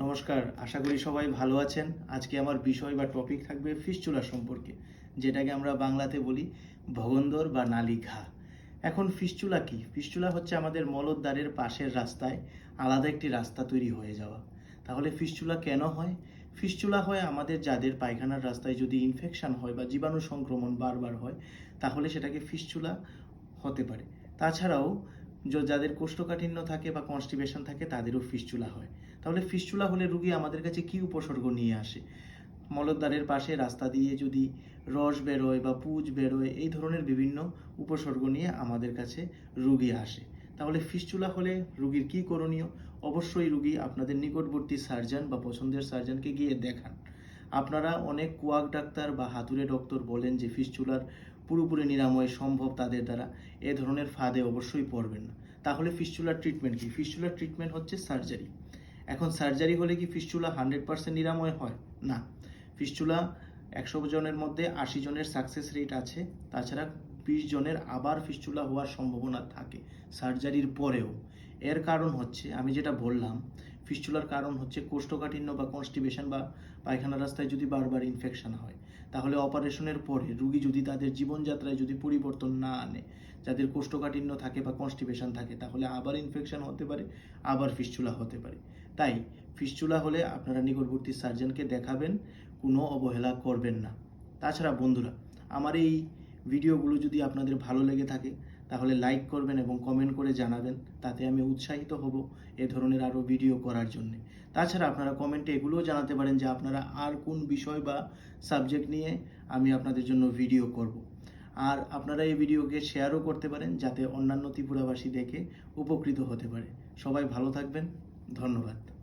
নমস্কার, আশা করি সবাই ভালো আছেন। আজকে আমার বিষয় বা টপিক থাকবে ফিস্চুলা সম্পর্কে, যেটাকে আমরা বাংলাতে বলি ভগন্দর বা নালী ঘা। এখন ফিস্চুলা কি? ফিস্চুলা হচ্ছে আমাদের মলদ্বারের পাশের রাস্তায় আলাদা একটি রাস্তা তৈরি হয়ে যাওয়া। তাহলে ফিস্চুলা কেন হয়? ফিস্চুলা হয় আমাদের যাদের পায়খানার রাস্তায় যদি ইনফেকশন হয় বা জীবাণু সংক্রমণ বারবার হয়, তাহলে সেটাকে ফিস্চুলা হতে পারে। তাছাড়াও যাদের কোষ্ঠকাঠিন্য থাকে বা কনস্টিপেশন থাকে তাদেরও ফিস্চুলা হয়। তাহলে ফিস্চুলা হলে রুগী আমাদের কাছে কি উপসর্গ নিয়ে আসে? মলদ্বারের পাশে রাস্তা দিয়ে যদি রস বেরোয় বা পুজ বেরোয়, এই ধরনের বিভিন্ন উপসর্গ নিয়ে আমাদের কাছে রুগী আসে। তাহলে ফিস্চুলা হলে রুগীর কি করণীয়? অবশ্যই রুগী আপনাদের নিকটবর্তী সার্জন বা পছন্দের সার্জনকে গিয়ে দেখান। আপনারা অনেক কোয়াক ডাক্তার বা হাতুড়ে ডক্টর বলেন যে ফিস্চুলার পুরোপুরি নিরাময় সম্ভব তাদের দ্বারা। এ ধরনের ফাঁদে অবশ্যই পড়বেন না। তাহলে ফিস্চুলার ট্রিটমেন্ট কি? ফিস্চুলার ট্রিটমেন্ট হচ্ছে সার্জারি। এখন সার্জারি হলে কি ফিস্চুলা 100% নিরাময় হয়? না। ফিস্চুলা 100 জনের মধ্যে 80 জনের সাকসেস রেট আছে। তাছাড়া 20 জনের আবার ফিস্চুলা হওয়ার সম্ভাবনা থাকে সার্জারির পরেও। এর কারণ হচ্ছে, আমি যেটা বললাম, ফিস্চুলার কারণ হচ্ছে কোষ্ঠকাঠিন্য বা কনস্টিপেশন বা পায়খানা রাস্তায় যদি বারবার ইনফেকশন হয়। তাহলে অপারেশনের পরে রুগী যদি তাদের জীবনযাত্রায় যদি পরিবর্তন না আনে, যাদের কোষ্ঠকাঠিন্য থাকে বা কনস্টিপেশন থাকে, তাহলে আবার ইনফেকশন হতে পারে, আবার ফিস্চুলা হতে পারে। তাই ফিস্চুলা হলে আপনারা নিকটবর্তী সার্জনকে দেখাবেন, কোনো অবহেলা করবেন না। তাছাড়া বন্ধুরা, আমার এই ভিডিওগুলো যদি আপনাদের ভালো লেগে থাকে তাহলে লাইক করবেন এবং কমেন্ট করে জানাবেন, তাতে আমি উৎসাহিত হব এ ধরনের আরও ভিডিও করার জন্য। তাছাড়া আপনারা কমেন্টে এগুলোও জানাতে পারেন যে আপনারা আর কোন বিষয় বা সাবজেক্ট নিয়ে আমি আপনাদের জন্য ভিডিও করব। আর আপনারা এই ভিডিওকে শেয়ারও করতে পারেন, যাতে অন্যান্য ত্রিপুরাবাসী দেখে উপকৃত হতে পারে। সবাই ভালো থাকবেন। ধন্যবাদ।